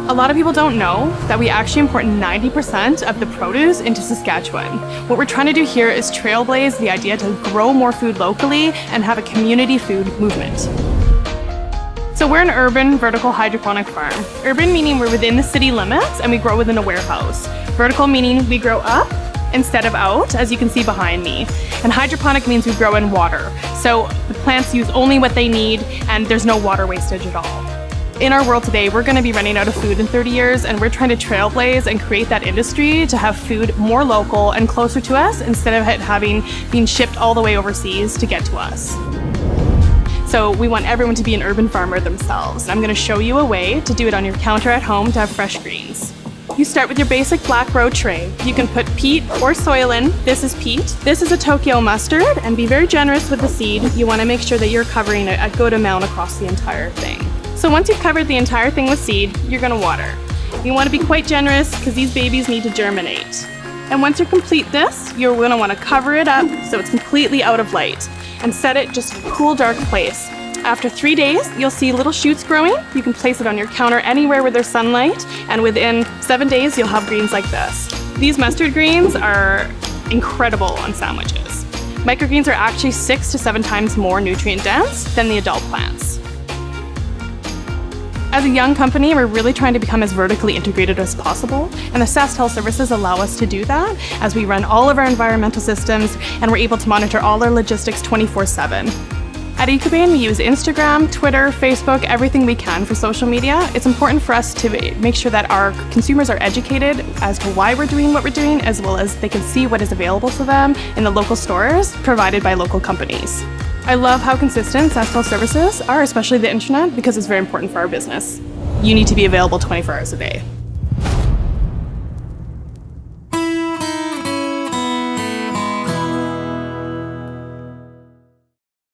A lot of people don't know that we actually import 90% of the produce into Saskatchewan. What we're trying to do here is trailblaze the idea to grow more food locally and have a community food movement. So we're an urban vertical hydroponic farm. Urban meaning we're within the city limits and we grow within a warehouse. Vertical meaning we grow up instead of out, as you can see behind me. And hydroponic means we grow in water. So the plants use only what they need and there's no water wastage at all. In our world today, we're going to be running out of food in 30 years and we're trying to trailblaze and create that industry to have food more local and closer to us instead of it having been shipped all the way overseas to get to us. So we want everyone to be an urban farmer themselves. I'm going to show you a way to do it on your counter at home to have fresh greens. You start with your basic black row tray. You can put peat or soil in. This is peat. This is a Tokyo mustard, and be very generous with the seed. You want to make sure that you're covering a good amount across the entire thing. So once you've covered the entire thing with seed, you're going to water. You want to be quite generous because these babies need to germinate. And once you complete this, you're going to want to cover it up so it's completely out of light and set it just in a cool, dark place. After 3 days, you'll see little shoots growing. You can place it on your counter anywhere where there's sunlight, and within 7 days, you'll have greens like this. These mustard greens are incredible on sandwiches. Microgreens are actually 6 to 7 times more nutrient dense than the adult plants. As a young company, we're really trying to become as vertically integrated as possible, and the SaskTel services allow us to do that as we run all of our environmental systems and we're able to monitor all our logistics 24/7. At Ecobain, we use Instagram, Twitter, Facebook, everything we can for social media. It's important for us to make sure that our consumers are educated as to why we're doing what we're doing, as well as they can see what is available to them in the local stores provided by local companies. I love how consistent SaskTel services are, especially the internet, because it's very important for our business. You need to be available 24 hours a day.